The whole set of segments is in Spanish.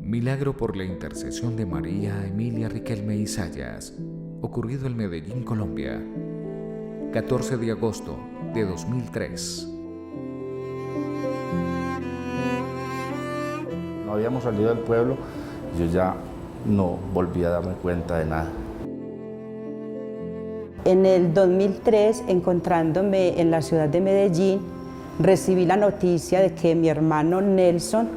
Milagro por la intercesión de María Emilia Riquelme Isayas, ocurrido en Medellín, Colombia, 14 de agosto de 2003. No habíamos salido del pueblo, yo ya no volví a darme cuenta de nada. En el 2003, encontrándome en la ciudad de Medellín, recibí la noticia de que mi hermano Nelson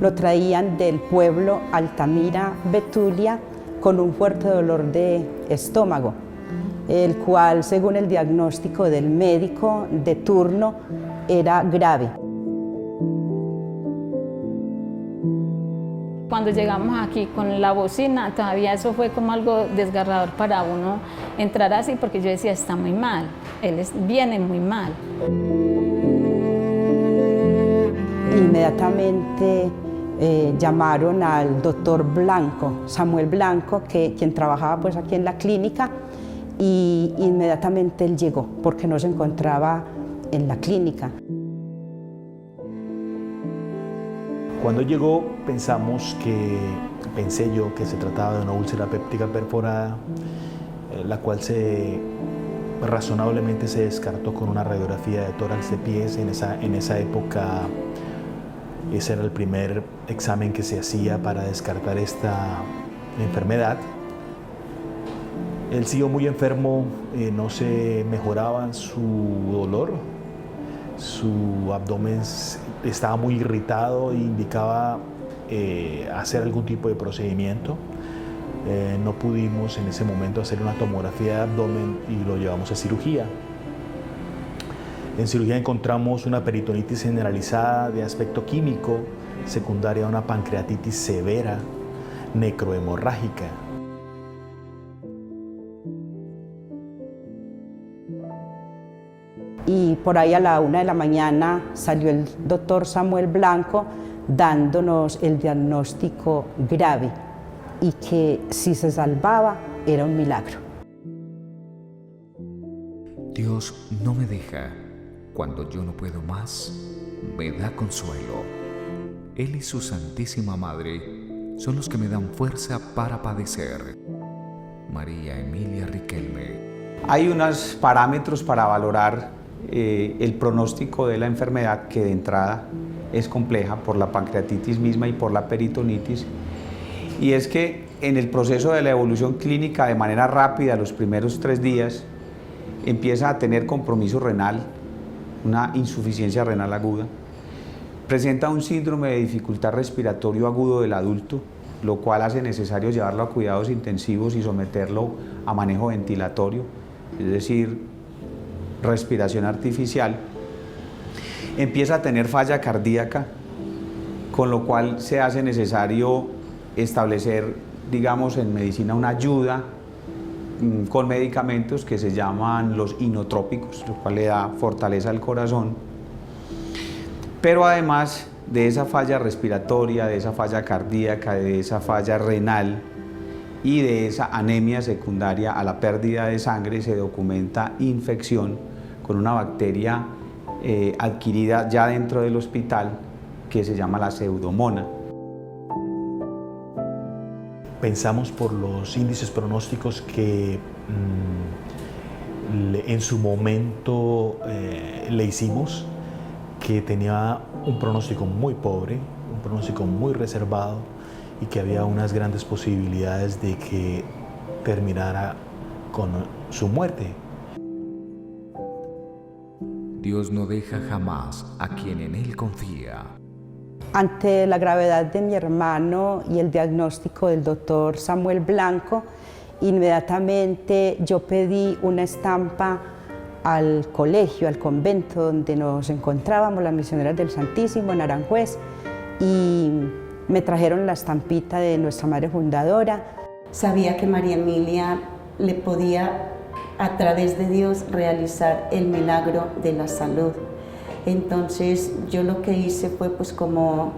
lo traían del pueblo Altamira, Betulia, con un fuerte dolor de estómago, el cual, según el diagnóstico del médico de turno, era grave. Cuando llegamos aquí con la bocina, todavía eso fue como algo desgarrador para uno entrar así, porque yo decía, está muy mal, viene muy mal. Inmediatamente llamaron al doctor Blanco, Samuel Blanco, quien trabajaba pues aquí en la clínica, y inmediatamente él llegó porque no se encontraba en la clínica. Cuando llegó pensé yo que se trataba de una úlcera péptica perforada, la cual razonablemente se descartó con una radiografía de tórax de pies. En esa época ese era el primer examen que se hacía para descartar esta enfermedad. Él siguió muy enfermo, no se mejoraba su dolor, su abdomen estaba muy irritado e indicaba hacer algún tipo de procedimiento. No pudimos en ese momento hacer una tomografía de abdomen y lo llevamos a cirugía. En cirugía encontramos una peritonitis generalizada de aspecto químico, secundaria a una pancreatitis severa, necrohemorrágica. Y por ahí a la 1 de la mañana salió el doctor Samuel Blanco dándonos el diagnóstico grave y que si se salvaba era un milagro. Dios no me deja. Cuando yo no puedo más, me da consuelo. Él y su Santísima Madre son los que me dan fuerza para padecer. María Emilia Riquelme. Hay unos parámetros para valorar el pronóstico de la enfermedad, que de entrada es compleja por la pancreatitis misma y por la peritonitis, y es que en el proceso de la evolución clínica, de manera rápida, los primeros 3 días, empieza a tener compromiso renal, una insuficiencia renal aguda, presenta un síndrome de dificultad respiratorio agudo del adulto, lo cual hace necesario llevarlo a cuidados intensivos y someterlo a manejo ventilatorio, es decir, respiración artificial. Empieza a tener falla cardíaca, con lo cual se hace necesario establecer, digamos, en medicina una ayuda con medicamentos que se llaman los inotrópicos, lo cual le da fortaleza al corazón. Pero además de esa falla respiratoria, de esa falla cardíaca, de esa falla renal y de esa anemia secundaria a la pérdida de sangre, se documenta infección con una bacteria adquirida ya dentro del hospital, que se llama la pseudomonas. Pensamos por los índices pronósticos que en su momento le hicimos, que tenía un pronóstico muy pobre, un pronóstico muy reservado, y que había unas grandes posibilidades de que terminara con su muerte. Dios no deja jamás a quien en Él confía. Ante la gravedad de mi hermano y el diagnóstico del doctor Samuel Blanco, inmediatamente yo pedí una estampa al colegio, al convento donde nos encontrábamos, las misioneras del Santísimo en Aranjuez, y me trajeron la estampita de nuestra madre fundadora. Sabía que María Emilia le podía, a través de Dios, realizar el milagro de la salud. Entonces yo lo que hice fue, pues, como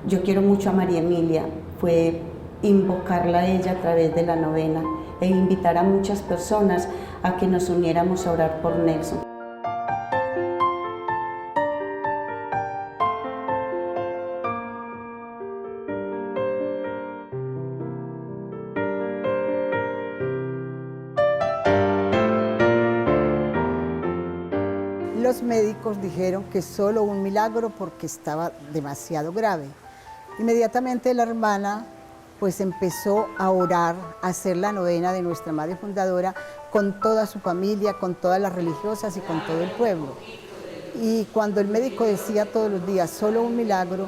yo quiero mucho a María Emilia, fue invocarla a ella a través de la novena e invitar a muchas personas a que nos uniéramos a orar por Nelson. los médicos dijeron que solo un milagro porque estaba demasiado grave. Inmediatamente la hermana pues empezó a orar, a hacer la novena de nuestra Madre Fundadora con toda su familia, con todas las religiosas y con todo el pueblo. Y cuando el médico decía todos los días solo un milagro,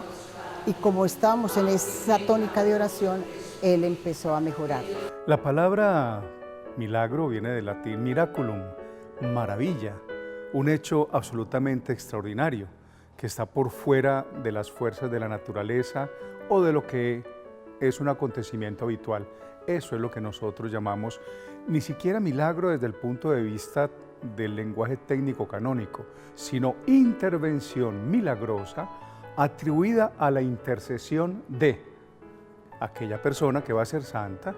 y como estábamos en esa tónica de oración, él empezó a mejorar. La palabra milagro viene del latín miraculum, maravilla, un hecho absolutamente extraordinario que está por fuera de las fuerzas de la naturaleza o de lo que es un acontecimiento habitual. Eso es lo que nosotros llamamos ni siquiera milagro desde el punto de vista del lenguaje técnico canónico, sino intervención milagrosa atribuida a la intercesión de aquella persona que va a ser santa,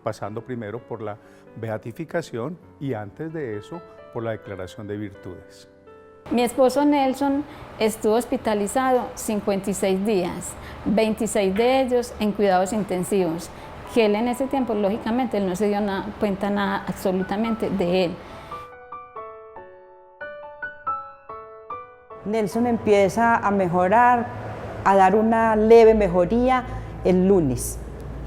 pasando primero por la beatificación y antes de eso por la declaración de virtudes. Mi esposo Nelson estuvo hospitalizado 56 días, 26 de ellos en cuidados intensivos, que él en ese tiempo, lógicamente, él no se dio cuenta nada absolutamente de él. Nelson empieza a mejorar, a dar una leve mejoría el lunes.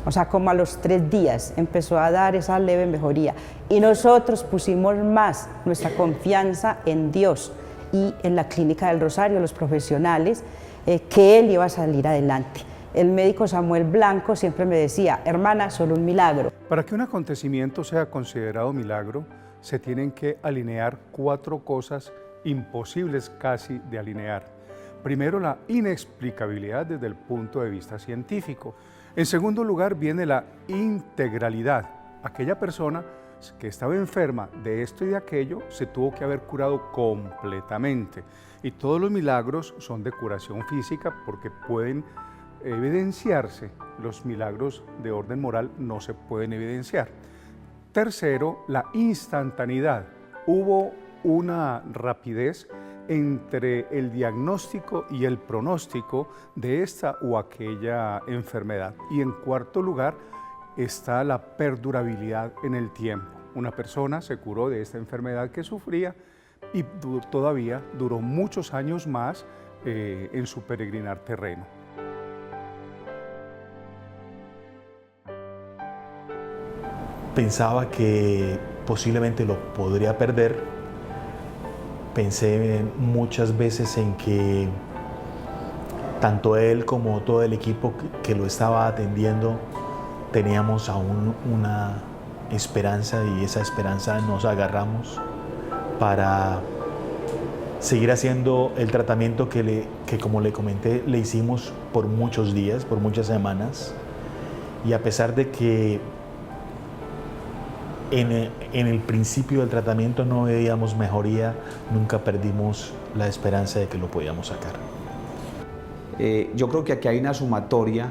O sea, como a los 3 días empezó a dar esa leve mejoría. Y nosotros pusimos más nuestra confianza en Dios y en la Clínica del Rosario, los profesionales, que él iba a salir adelante. El médico Samuel Blanco siempre me decía, hermana, solo un milagro. Para que un acontecimiento sea considerado milagro, se tienen que alinear 4 cosas imposibles casi de alinear. Primero, la inexplicabilidad desde el punto de vista científico. En segundo lugar, viene la integralidad. Aquella persona que estaba enferma de esto y de aquello se tuvo que haber curado completamente. Y todos los milagros son de curación física porque pueden evidenciarse. Los milagros de orden moral no se pueden evidenciar. Tercero, la instantaneidad. Hubo una rapidez entre el diagnóstico y el pronóstico de esta o aquella enfermedad. Y en cuarto lugar está la perdurabilidad en el tiempo. Una persona se curó de esta enfermedad que sufría y todavía duró muchos años más en su peregrinar terreno. Pensaba que posiblemente lo podría perder. Pensé muchas veces en que tanto él como todo el equipo que lo estaba atendiendo teníamos aún una esperanza y esa esperanza nos agarramos para seguir haciendo el tratamiento que como le comenté, le hicimos por muchos días, por muchas semanas. Y a pesar de que en el principio del tratamiento no veíamos mejoría, nunca perdimos la esperanza de que lo podíamos sacar. Yo creo que aquí hay una sumatoria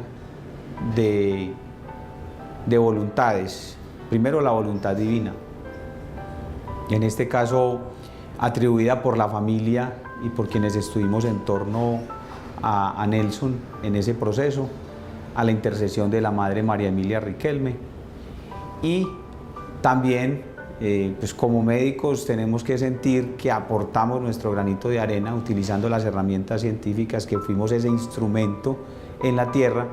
de voluntades. Primero, la voluntad divina, en este caso atribuida por la familia y por quienes estuvimos en torno a Nelson en ese proceso, a la intercesión de la Madre María Emilia Riquelme. Y también, pues como médicos tenemos que sentir que aportamos nuestro granito de arena utilizando las herramientas científicas, que fuimos ese instrumento en la tierra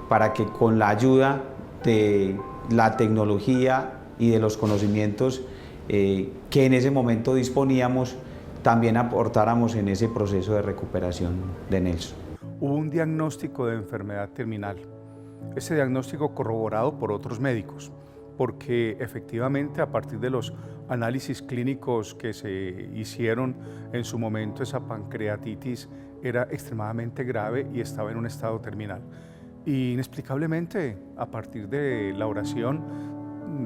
para que con la ayuda de la tecnología y de los conocimientos que en ese momento disponíamos, también aportáramos en ese proceso de recuperación de Nelson. Hubo un diagnóstico de enfermedad terminal. Ese diagnóstico corroborado por otros médicos, porque efectivamente a partir de los análisis clínicos que se hicieron en su momento, esa pancreatitis era extremadamente grave y estaba en un estado terminal. Y inexplicablemente, a partir de la oración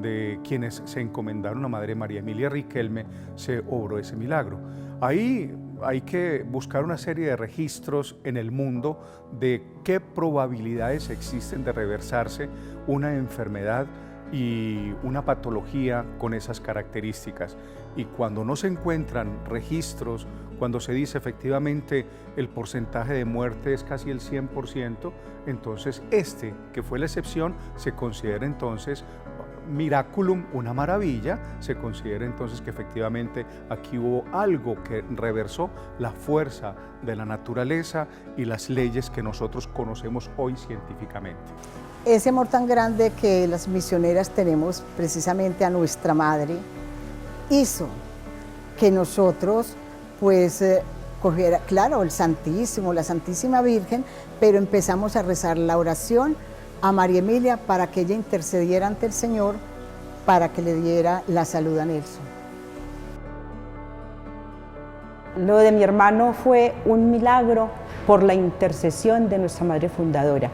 de quienes se encomendaron a Madre María Emilia Riquelme, se obró ese milagro. Ahí hay que buscar una serie de registros en el mundo de qué probabilidades existen de reversarse una enfermedad y una patología con esas características. Y cuando no se encuentran registros, cuando se dice efectivamente el porcentaje de muerte es casi el 100%, entonces que fue la excepción, se considera entonces miraculum, una maravilla, se considera entonces que efectivamente aquí hubo algo que reversó la fuerza de la naturaleza y las leyes que nosotros conocemos hoy científicamente. Ese amor tan grande que las misioneras tenemos precisamente a nuestra Madre hizo que nosotros pues cogiera, claro, el Santísimo, la Santísima Virgen, pero empezamos a rezar la oración a María Emilia para que ella intercediera ante el Señor para que le diera la salud a Nelson. Lo de mi hermano fue un milagro por la intercesión de nuestra Madre Fundadora,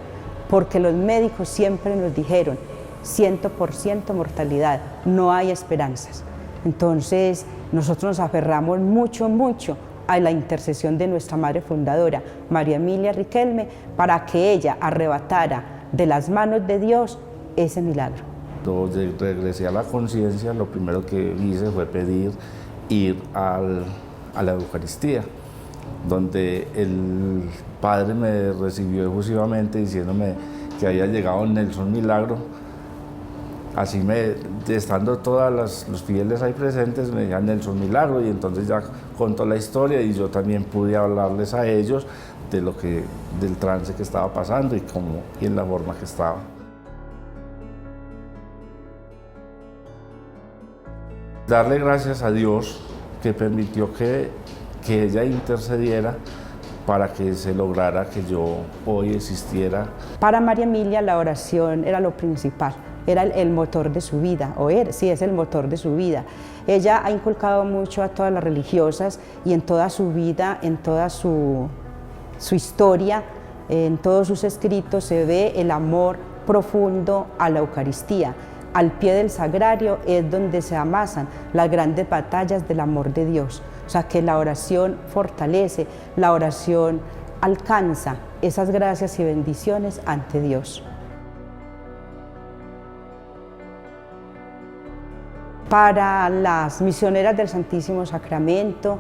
porque los médicos siempre nos dijeron 100% mortalidad, no hay esperanzas. Entonces nosotros nos aferramos mucho a la intercesión de nuestra Madre Fundadora, María Emilia Riquelme, para que ella arrebatara de las manos de Dios ese milagro. Cuando regresé a la conciencia, lo primero que hice fue pedir ir a la Eucaristía, donde el Padre me recibió efusivamente diciéndome que había llegado Nelson Milagro. Así estando todos los fieles ahí presentes, me decían Nelson Milagro, y entonces ya contó la historia y yo también pude hablarles a ellos del trance que estaba pasando y en la forma que estaba. Darle gracias a Dios que permitió que ella intercediera para que se lograra que yo hoy existiera. Para María Emilia la oración era lo principal, era el motor de su vida, sí es el motor de su vida. Ella ha inculcado mucho a todas las religiosas y en toda su vida, en toda su historia, en todos sus escritos se ve el amor profundo a la Eucaristía. Al pie del sagrario es donde se amasan las grandes batallas del amor de Dios. O sea que la oración fortalece, la oración alcanza esas gracias y bendiciones ante Dios. Para las misioneras del Santísimo Sacramento,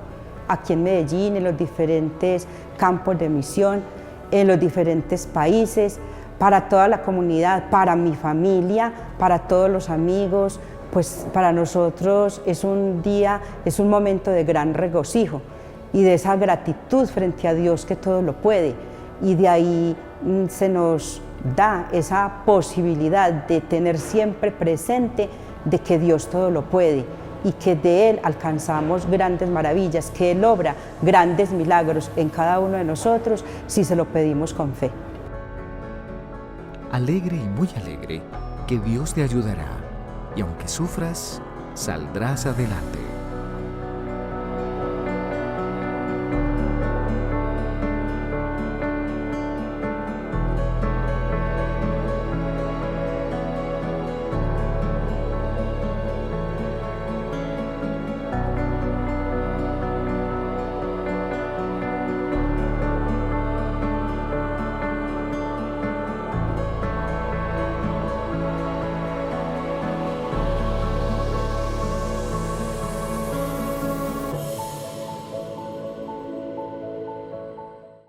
aquí en Medellín, en los diferentes campos de misión, en los diferentes países, para toda la comunidad, para mi familia, para todos los amigos, pues para nosotros es un día, es un momento de gran regocijo y de esa gratitud frente a Dios que todo lo puede, y de ahí se nos da esa posibilidad de tener siempre presente de que Dios todo lo puede y que de Él alcanzamos grandes maravillas, que Él obra grandes milagros en cada uno de nosotros si se lo pedimos con fe. Alegre y muy alegre, que Dios te ayudará, y aunque sufras, saldrás adelante.